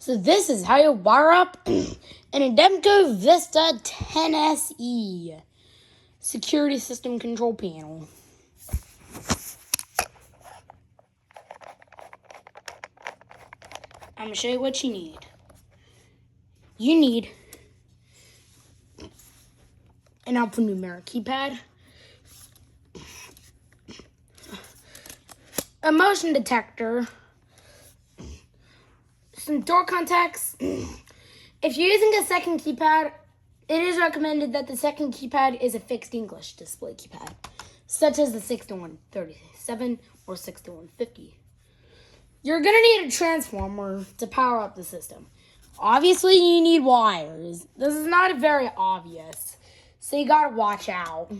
So this is how you wire up an Ademco Vista 10SE security system control panel. I'm going to show you what you need. You need an alphanumeric keypad, a motion detector, some door contacts. If you're using a second keypad, it is recommended that the second keypad is a fixed English display keypad, such as the 6137 or 6150. You're going to need a transformer to power up the system. Obviously, you need wires. This is not very obvious, so you got to watch out.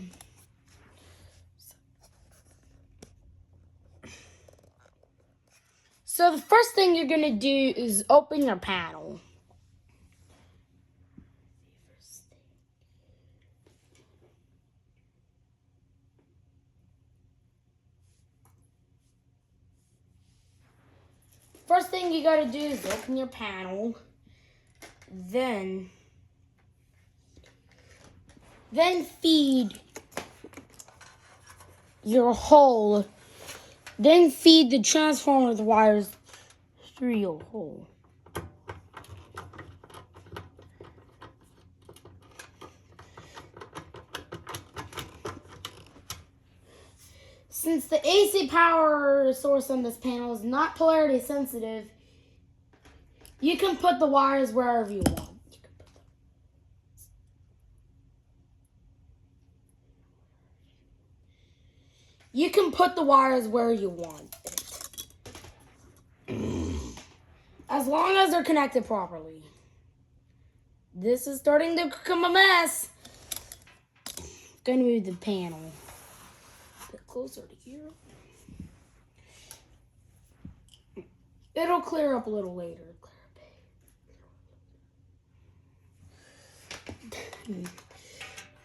So the first thing you're going to do is open your panel. First thing you got to do is open your panel. Then feed your hole. Then feed the transformer with wires through your hole. Since the AC power source on this panel is not polarity sensitive, you can put the wires wherever you want. You can put the wires where you want it. As long as they're connected properly. This is starting to become a mess. Gonna move the panel a bit closer to here. It'll clear up a little later.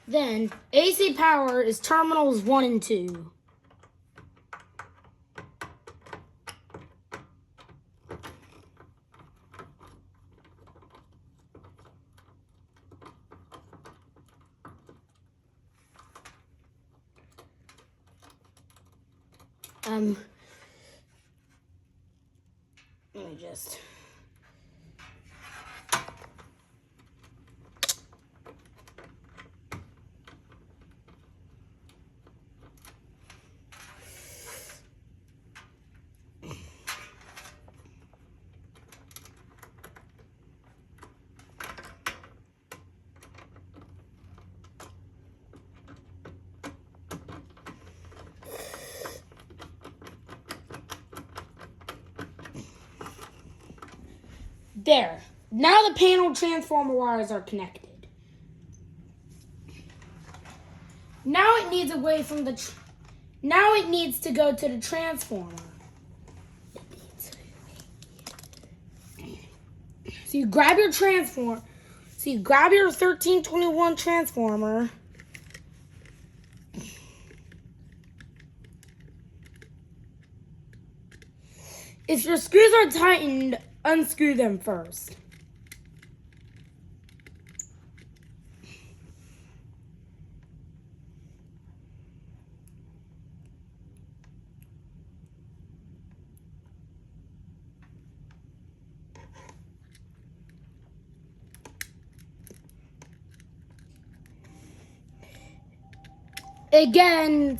Then AC power is terminals 1 and 2. Let me just... There. Now the panel transformer wires are connected. Now it needs away from the... Now it needs to go to the transformer. So you grab your transformer. So you grab your 1321 transformer. If your screws are tightened, unscrew them first. Again,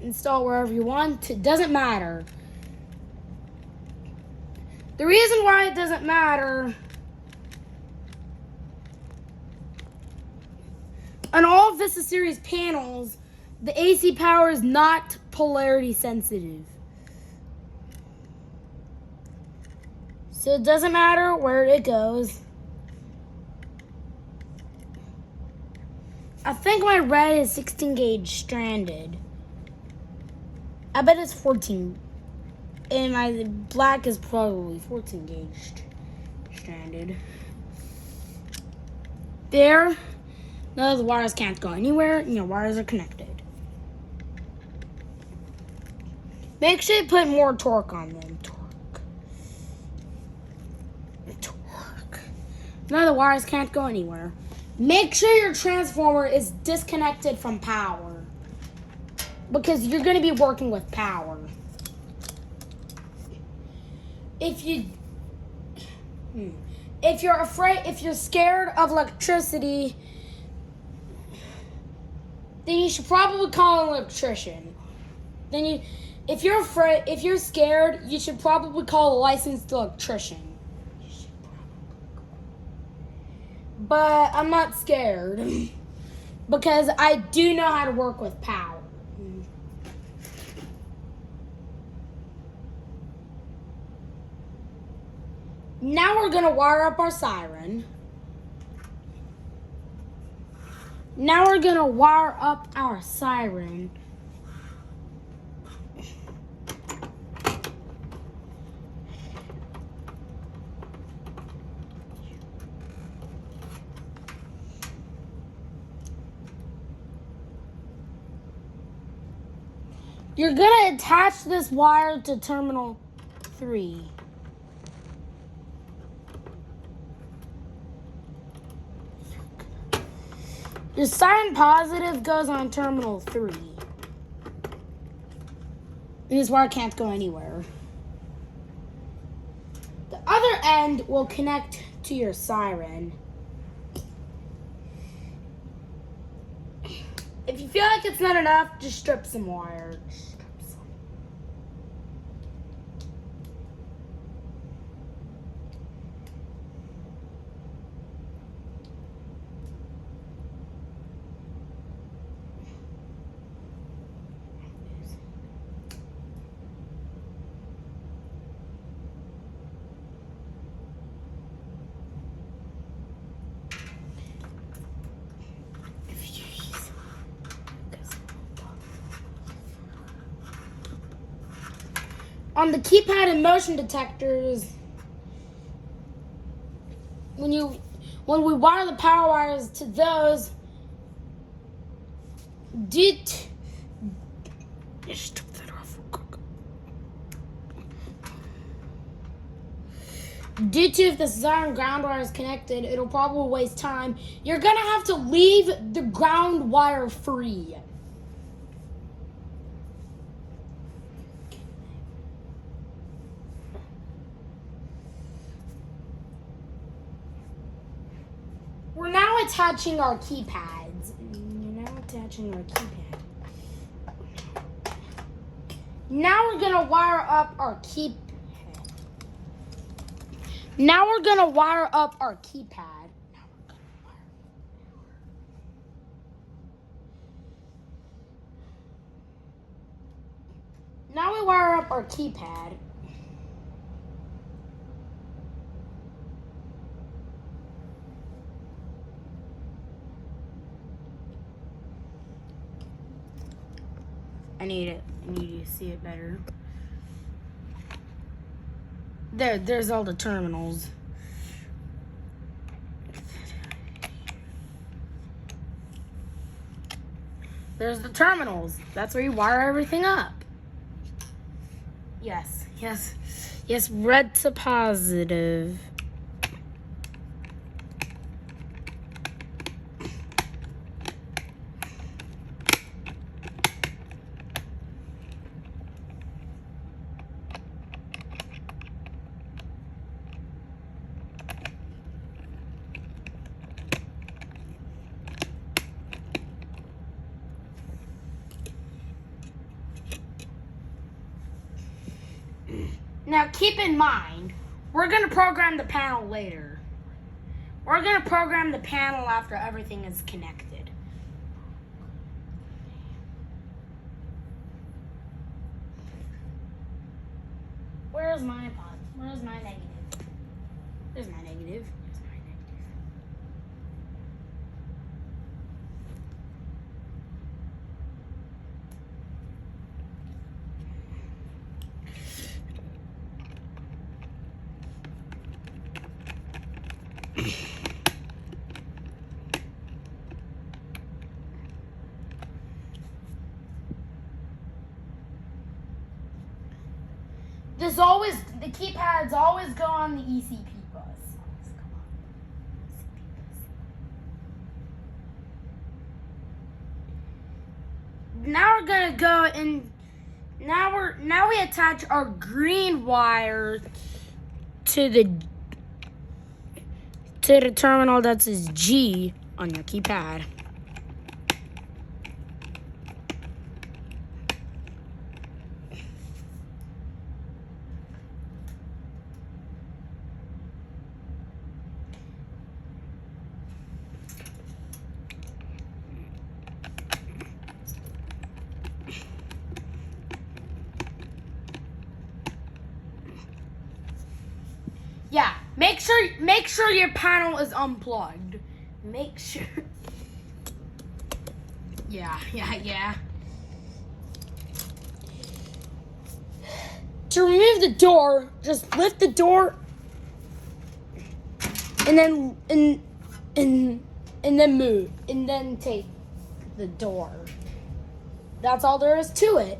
install wherever you want. It doesn't matter. The reason why it doesn't matter, on all of Vista series panels, the AC power is not polarity sensitive. So it doesn't matter where it goes. I think my red is 16 gauge stranded. I bet it's 14. And my black is probably 14 gauge stranded. There. No, the wires can't go anywhere. Your wires are connected. Make sure you put more torque on them. to work. Now the wires can't go anywhere. Make sure your transformer is disconnected from power, because you're going to be working with power. If you're scared of electricity, then you should probably call an electrician. If you're scared, you should probably call a licensed electrician. But I'm not scared because I do know how to work with power. Now we're going to wire up our siren. Now we're going to wire up our siren. You're going to attach this wire to terminal 3. Your siren positive goes on terminal 3. And this wire can't go anywhere. The other end will connect to your siren. If you feel like it's not enough, just strip some wire. On the keypad and motion detectors, when we wire the power wires to those, due to if the siren ground wire is connected, it'll probably waste time. You're gonna have to leave the ground wire free. We're now attaching our keypads. Now we're gonna wire up our keypad. Now we're gonna wire up our keypad. Now we wire up our keypad. I need you to see it better. There's all the terminals. There's the terminals. That's where you wire everything up. Yes, red to positive. Now keep in mind, we're going to program the panel later. We're going to program the panel after everything is connected. Where's my pod? Where's my negative? There's my negative. the keypads always go on the ECP bus. Now we're gonna go and now we attach our green wire to the terminal that says G on your keypad. Yeah, make sure your panel is unplugged. Make sure. Yeah. To remove the door, just lift the door and then move and then take the door. That's all there is to it.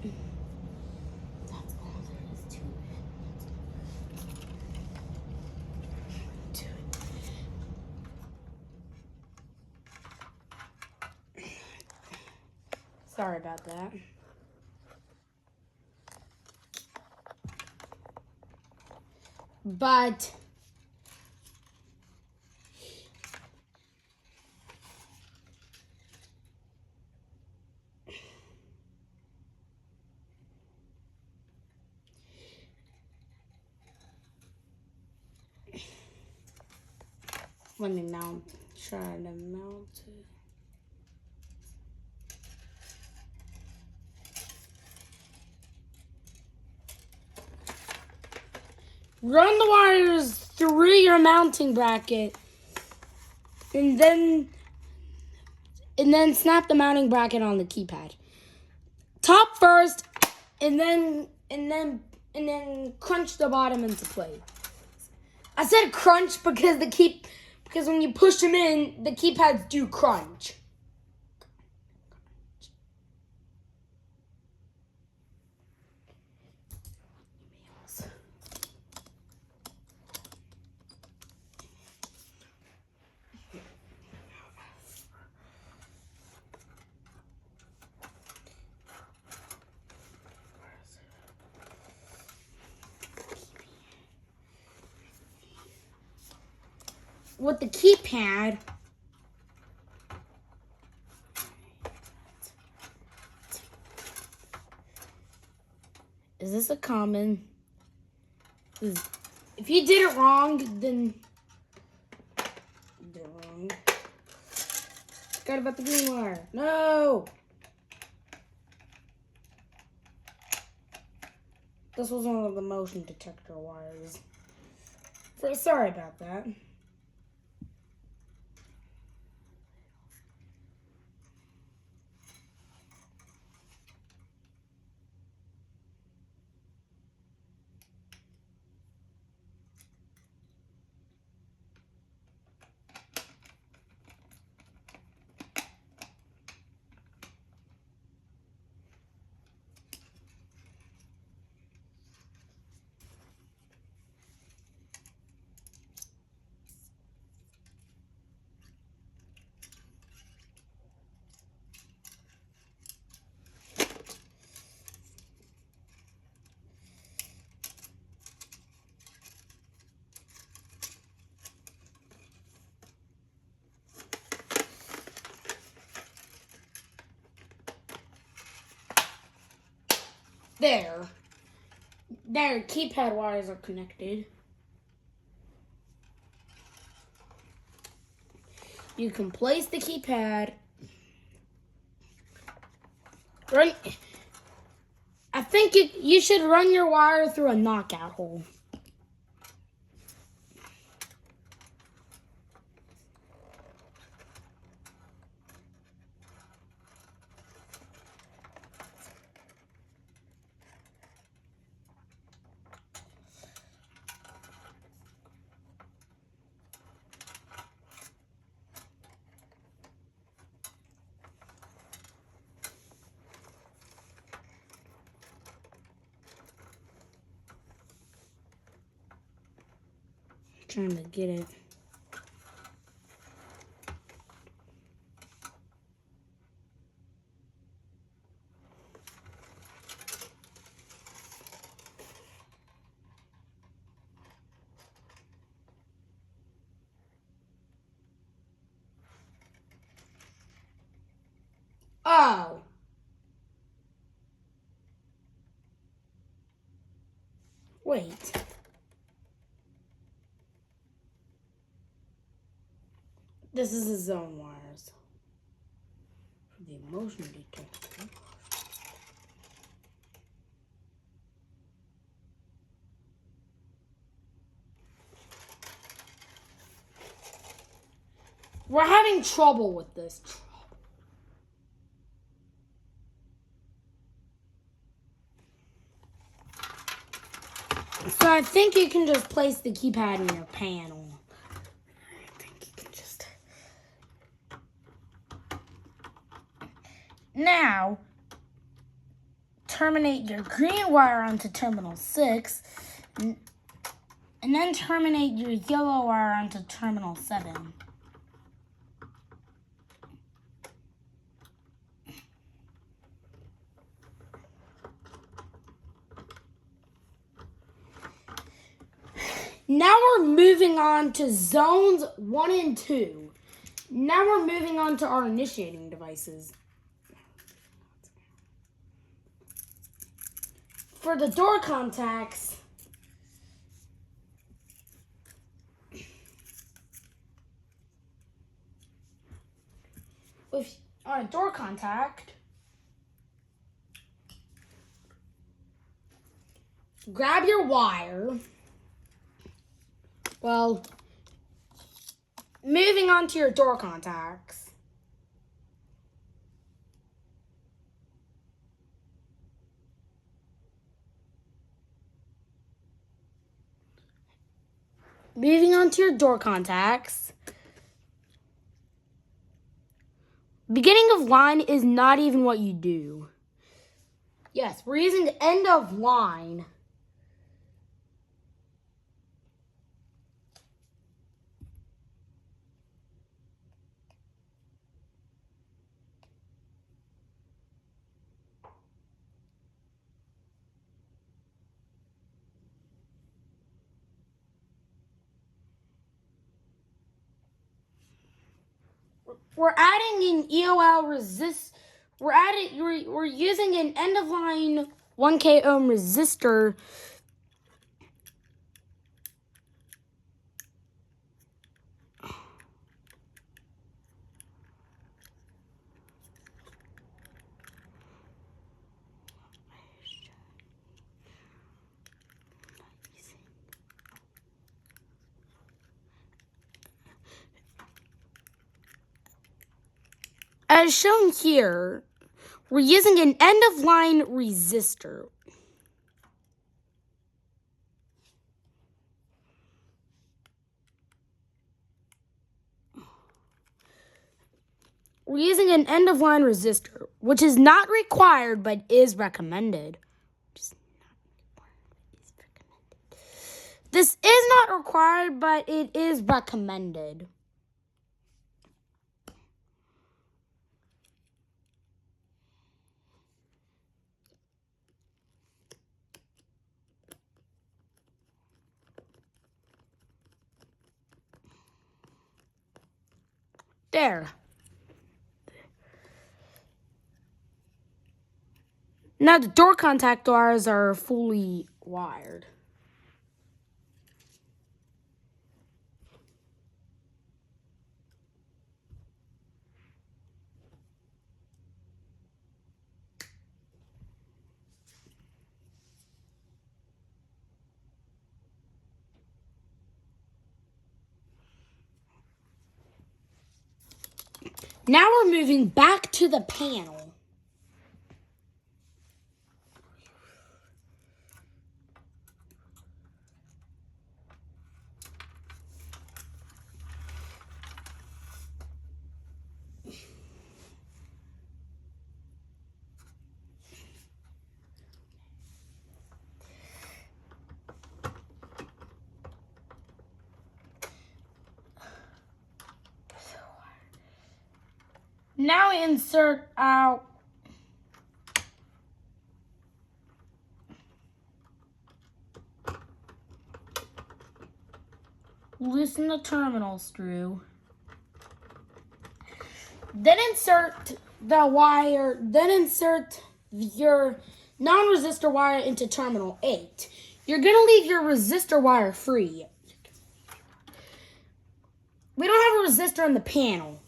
Sorry about that. But let me try to mount it. Run the wires through your mounting bracket and then snap the mounting bracket on the keypad. Top first and then crunch the bottom into place. I said crunch because when you push them in, the keypads do crunch. With the keypad, is this a common? If you did it wrong, then you did it wrong. Forgot about the green wire. No! This was one of the motion detector wires. Sorry about that. There, keypad wires are connected. You can place the keypad. Right. I think you should run your wire through a knockout hole. Trying to get it. Oh. Wait. This is the zone wires for the motion detector. We're having trouble with this. So I think you can just place the keypad in your panel. I think you can just... Now, terminate your green wire onto terminal 6, and then terminate your yellow wire onto terminal 7. Now we're moving on to zones 1 and 2. Now we're moving on to our initiating devices. For the door contacts, on a door contact, grab your wire. Well, moving on to your door contacts. Moving on to your door contacts. Beginning of line is not even what you do. Yes, we're using the end of line. We're adding an EOL resist. We're using an end of line 1K ohm resistor. As shown here, we're using an end-of-line resistor. We're using an end-of-line resistor, which is not required but is recommended. This is not required, but it is recommended. There. Now the door contact wires are fully wired. Now we're moving back to the panel. Now insert out loosen the terminal screw. Then insert the wire, then insert your non-resistor wire into terminal 8. You're going to leave your resistor wire free. We don't have a resistor in the panel.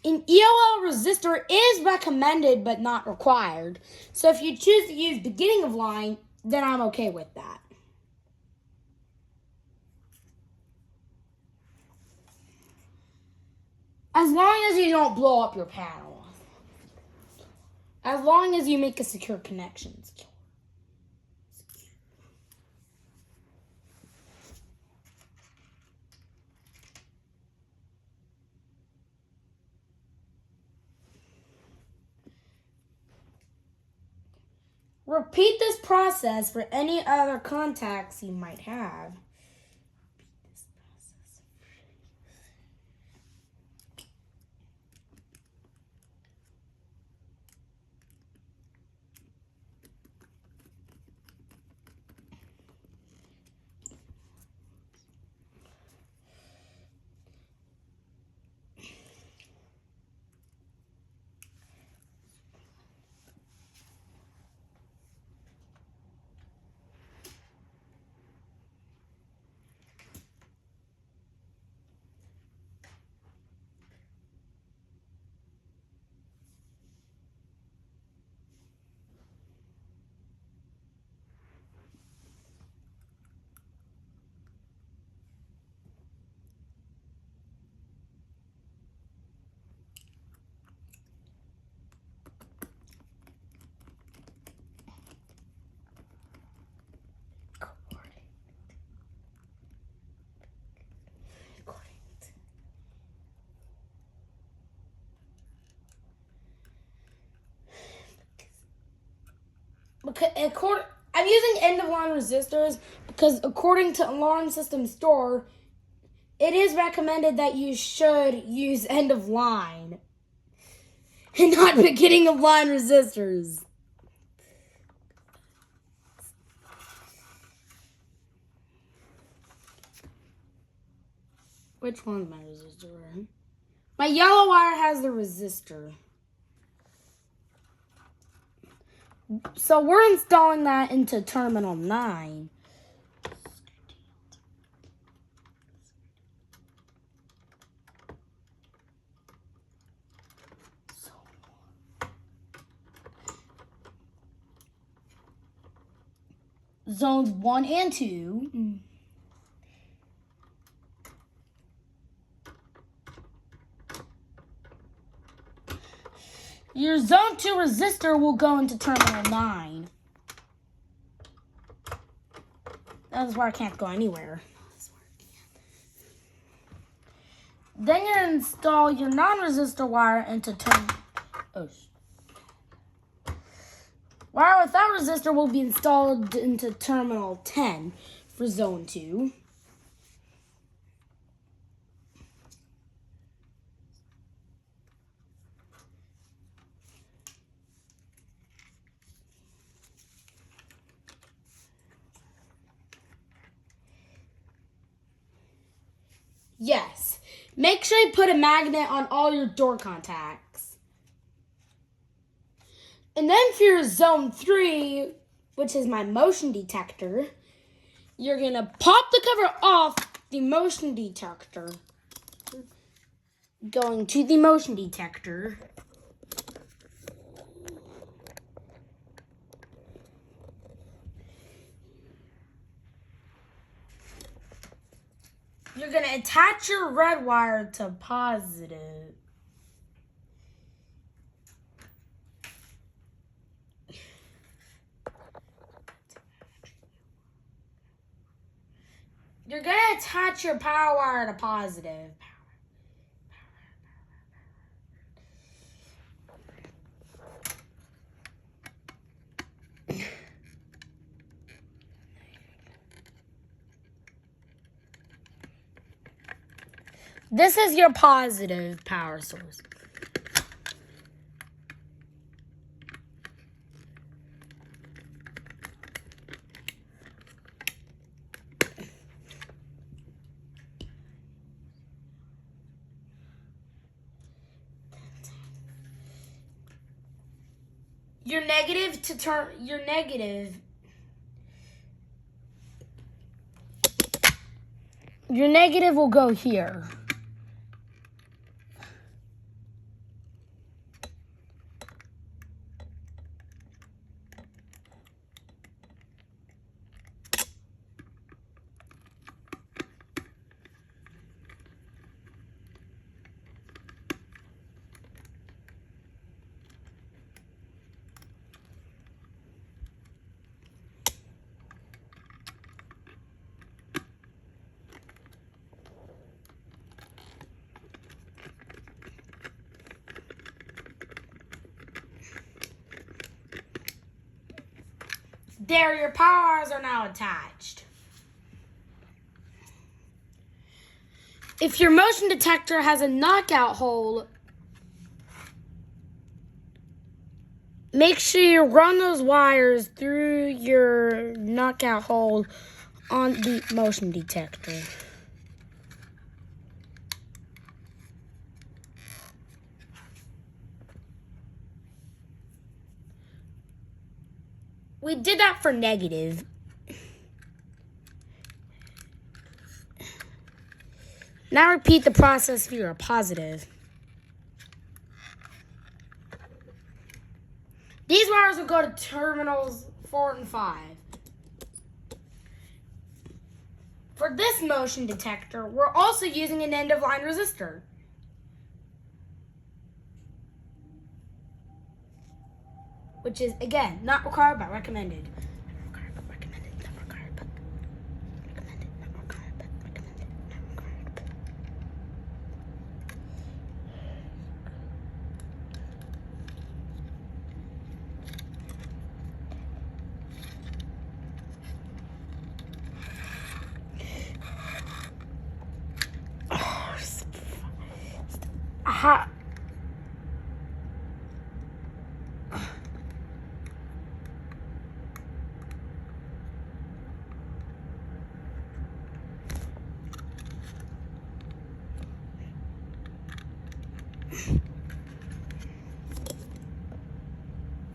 An EOL resistor is recommended but not required. So if you choose to use beginning of line, then I'm okay with that. As long as you don't blow up your panel. As long as you make a secure connection. Repeat this process for any other contacts you might have. I'm using end-of-line resistors because according to Alarm System Store, it is recommended that you should use end-of-line and not beginning-of-line resistors. Which one's my resistor? My yellow wire has the resistor. So we're installing that into terminal 9. Zones 1 and 2. Your zone 2 resistor will go into terminal 9. That's where I can't go anywhere. Then you install your non-resistor wire into wire without resistor will be installed into terminal 10 for zone 2. Yes. Make sure you put a magnet on all your door contacts. And then for your zone 3, which is my motion detector, you're going to pop the cover off the motion detector. Going to the motion detector. You're going to attach your red wire to positive. You're going to attach your power wire to positive. This is your positive power source. your negative will go here. There, your power wires are now attached. If your motion detector has a knockout hole, make sure you run those wires through your knockout hole on the motion detector. We did that for negative. Now repeat the process for your positive. These wires will go to terminals 4 and 5. For this motion detector, we're also using an end-of-line resistor. Which is, again, not required but recommended. Not required but recommended. Not required but recommended. Not required but recommended. Not required but. Aha.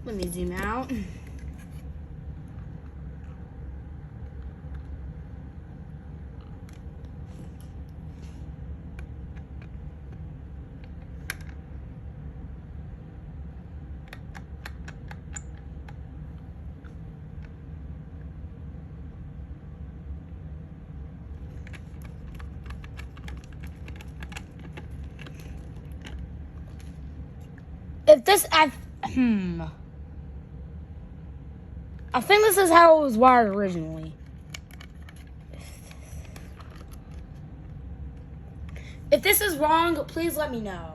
Let me zoom out. If this, I think this is how it was wired originally. If this is wrong, please let me know.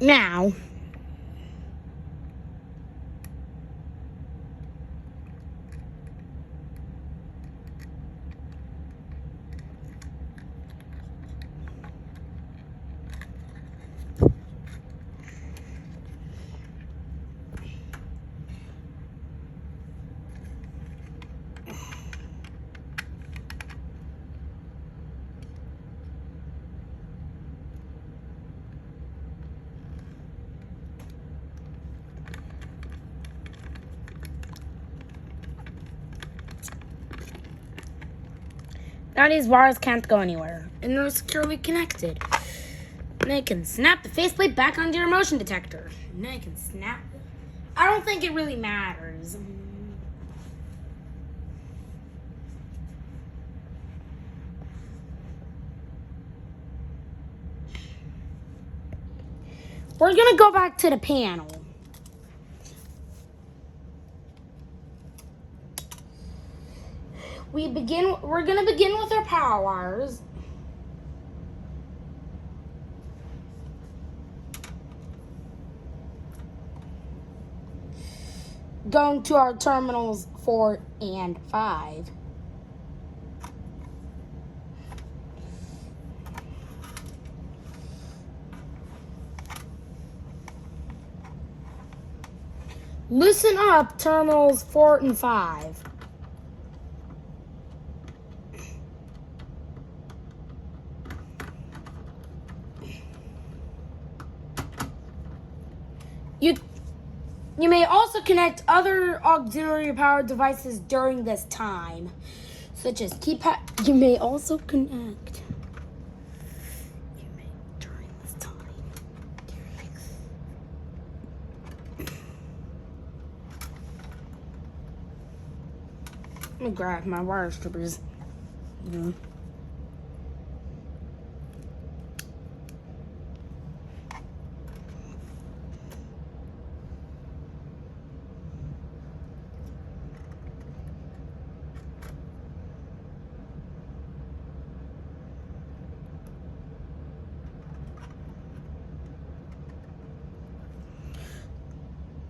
Now, these wires can't go anywhere, and they're securely connected. Now you can snap the faceplate back onto your motion detector. Now you can snap. I don't think it really matters. We're gonna go back to the panel. We're gonna begin with our power wires. Going to our terminals 4 and 5. Loosen up terminals 4 and 5. You may also connect other auxiliary power devices during this time, such as keypad. You may also connect. During this time. Let me grab my wire strippers.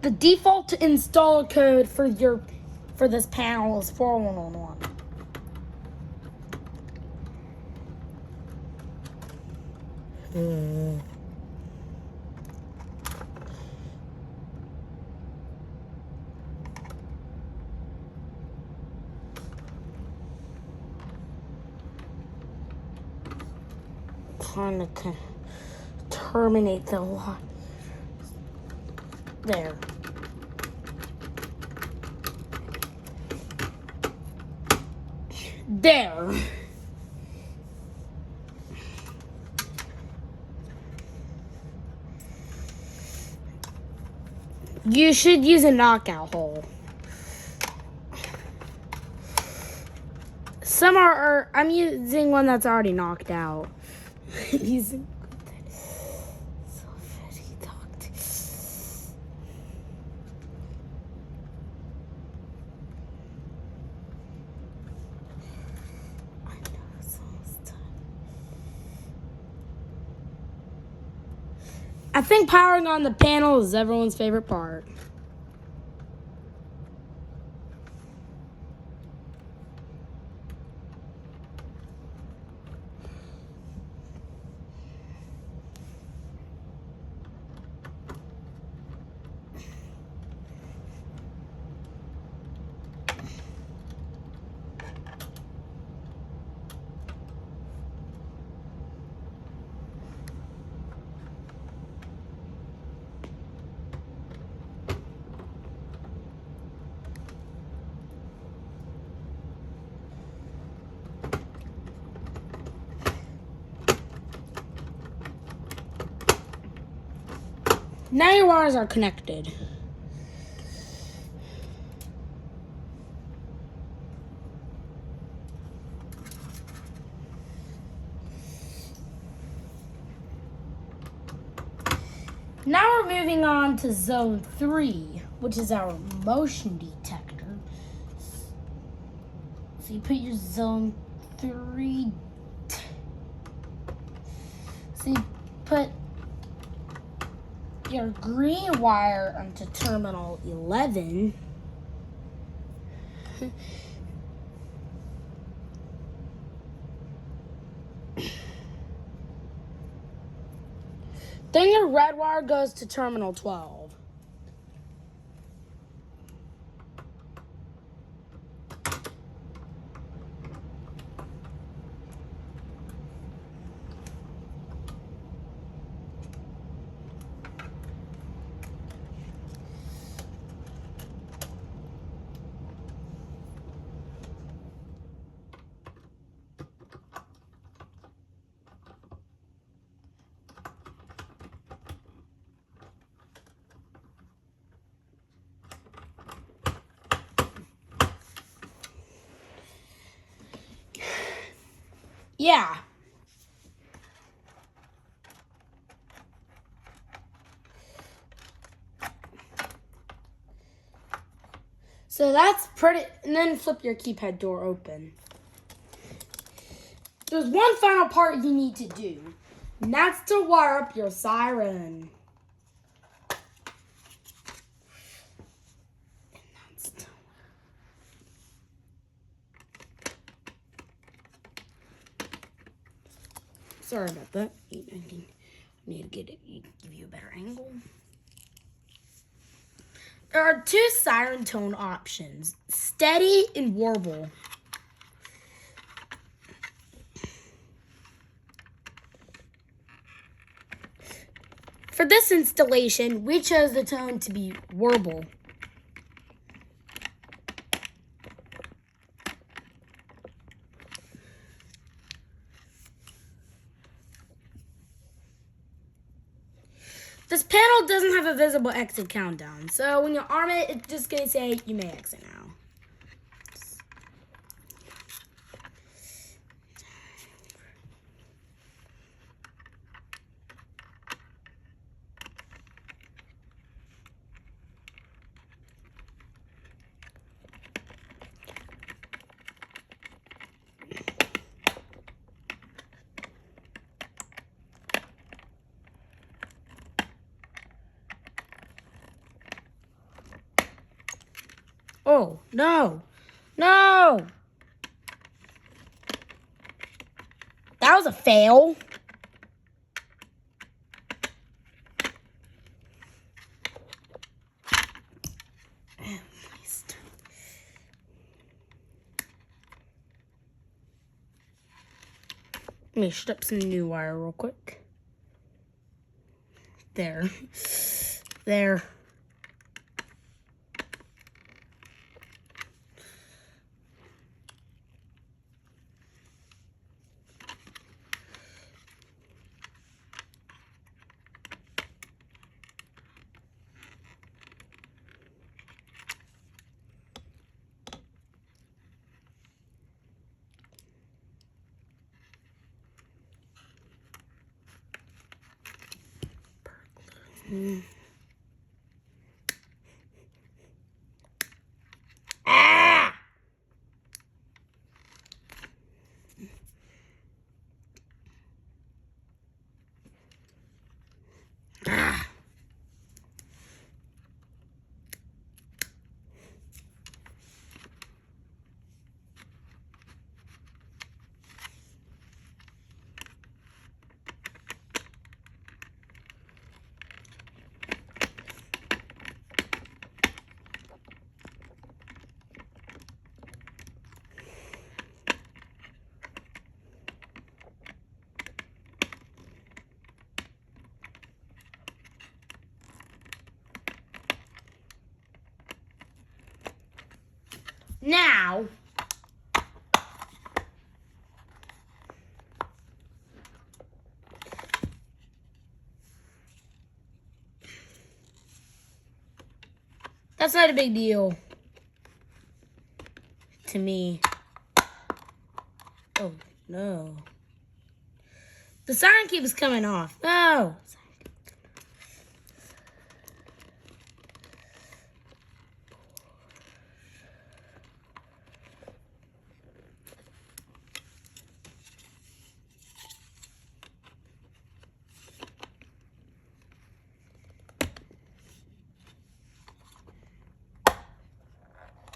The default install code for this panel is 4111. Trying to terminate the line. There. There. You should use a knockout hole. Some are I'm using one that's already knocked out. Using so very knocked. I know it's almost done. I think powering on the panel is everyone's favorite part. Now your wires are connected. Now we're moving on to zone 3, which is our motion detector. So you put your zone 3. So you put your green wire onto terminal 11. Then your red wire goes to terminal 12. Yeah. So that's pretty, and then flip your keypad door open. There's one final part you need to do, and that's to wire up your siren. Sorry about that. I need to give you a better angle. There are two siren tone options, steady and warble. For this installation, we chose the tone to be warble. This panel doesn't have a visible exit countdown, so when you arm it, it's just going to say you may exit now. Oh, no. No! That was a fail. Let me strip some new wire real quick. There. There. Ah! Ah! Now, that's not a big deal to me. Oh, no. The siren keeps coming off. No.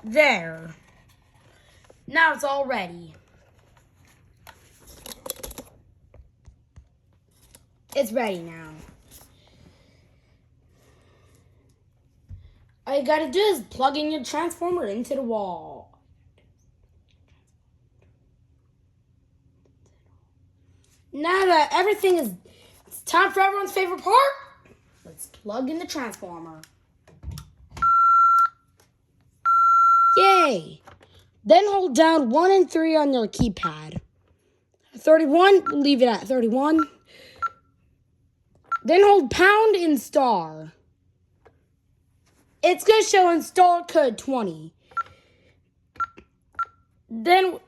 There. Now it's all ready. It's ready now. All you gotta do is plug in your transformer into the wall. Now that everything is, it's time for everyone's favorite part. Let's plug in the transformer. Yay! Then hold down 1 and 3 on your keypad. 31, leave it at 31. Then hold pound and star. It's going to show install code 20. Then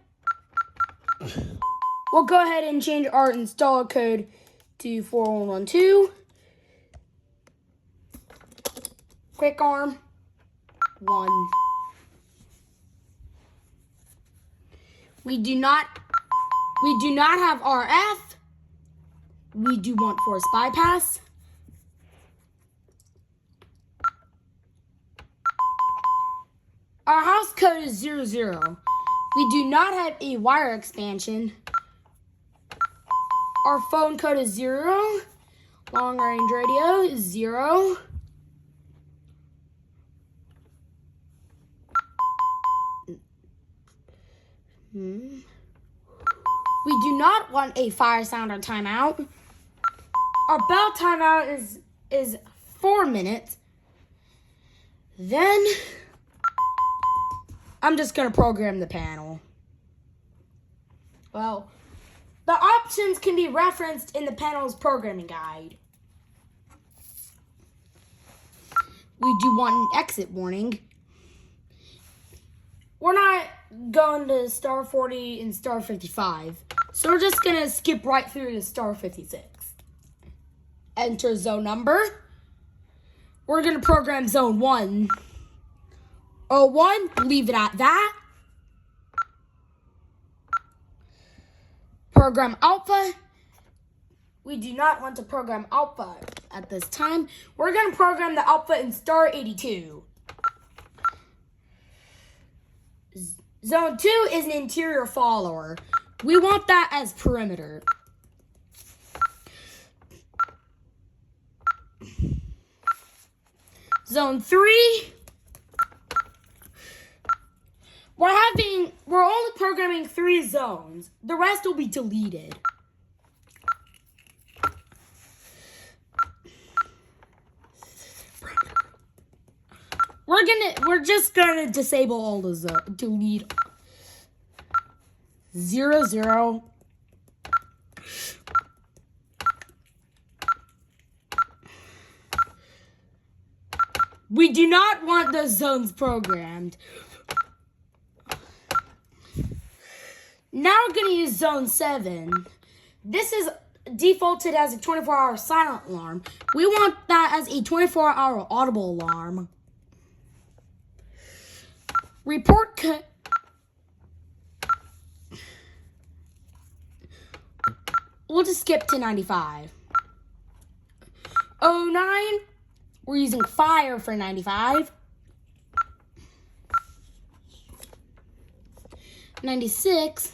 we'll go ahead and change our install code to 4112. Quick arm 1. We do not have RF. We do want force bypass. Our house code is 00. We do not have a wire expansion. Our phone code is 0. Long range radio is 0. We do not want a fire sound or timeout. Our bell timeout is 4 minutes. Then I'm just going to program the panel. Well, the options can be referenced in the panel's programming guide. We do want an exit warning. We're not going to star 40 and star 55, so we're just going to skip right through to star 56. Enter zone number. We're going to program zone 1. 01, leave it at that. Program alpha. We do not want to program alpha at this time. We're going to program the alpha in star 82. Zone 2 is an interior follower. We want that as perimeter. Zone 3. We're only programming 3 zones. The rest will be deleted. We're just gonna disable all the zones. Delete 0, 0. We do not want those zones programmed. Now we're going to use zone 7. This is defaulted as a 24-hour silent alarm. We want that as a 24-hour audible alarm. We'll just skip to 95. 09, we're using fire for 95. 96,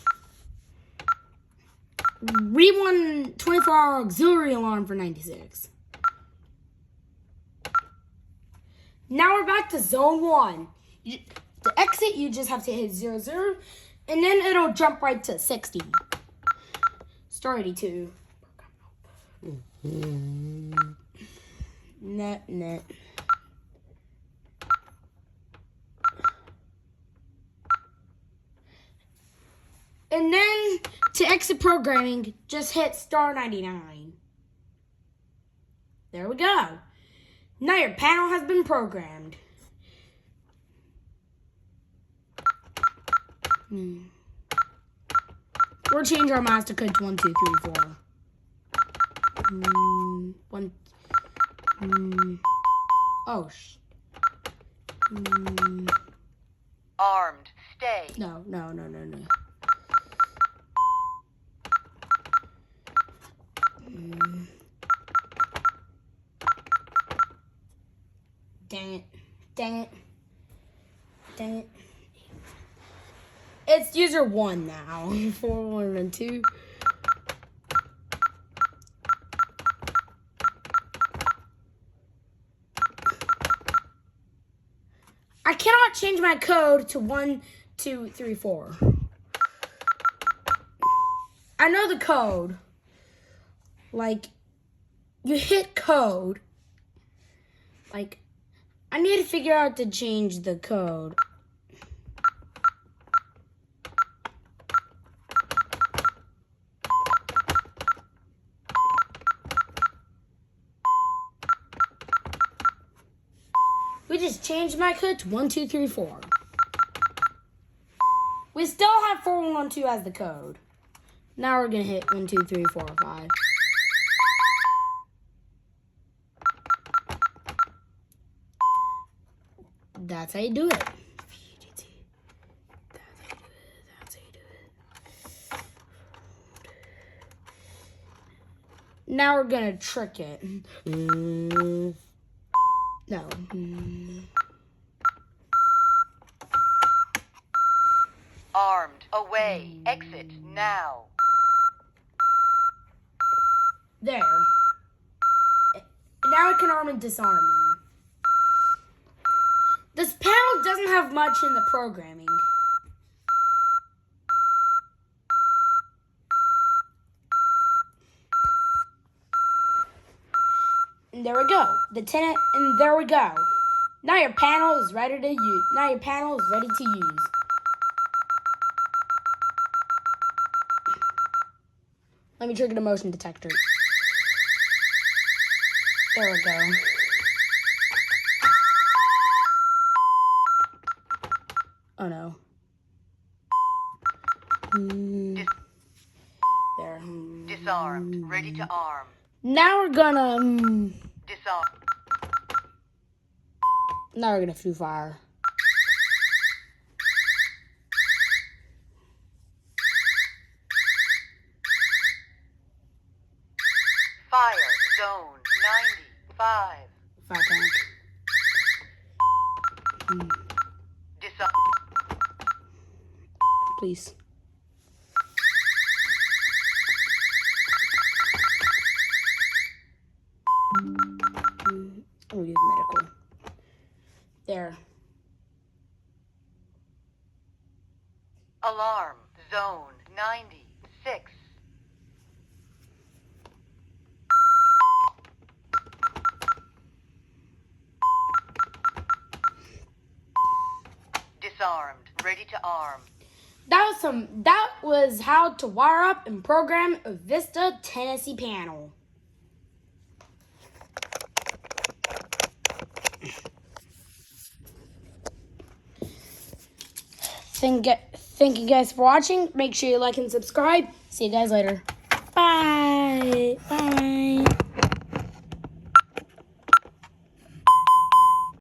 we want 24-hour auxiliary alarm for 96. Now we're back to zone 1. To exit, you just have to hit 0, 0, and then it'll jump right to 60. Star 82. Net. And then to exit programming, just hit star 99. There we go. Now your panel has been programmed. We'll change our master code to 1, 2, 3, 4. Oh, Armed. Stay. No. Dang it. It's user 1 now. 4, 1, and 2. I cannot change my code to 1, 2, 3, 4. I know the code. Like, you hit code. Like, I need to figure out to change the code. We just changed my code to 1, 2, 3, 4. We still have 4, 1, 1, 2 as the code. Now we're gonna hit 1, 2, 3, 4, 5. That's how you do it. Now we're gonna trick it. No. Armed. Away. Exit now. There. Now I can arm and disarm you. This panel doesn't have much in the programming. And there we go. The tenant, and there we go. Now your panel is ready to use. Now your panel is ready to use. Let me trigger the motion detector. There we go. Oh no. There. Disarmed. Ready to arm. Now we're gonna. Disarm. Now we're gonna do fire. Fire zone 95. Fire tank. Disarm. Please. We'll use medical. There. Alarm zone 96. Disarmed. Ready to arm. That was how to wire up and program a Vista Tennessee panel. Thank you guys for watching. Make sure you like and subscribe. See you guys later. Bye. Bye.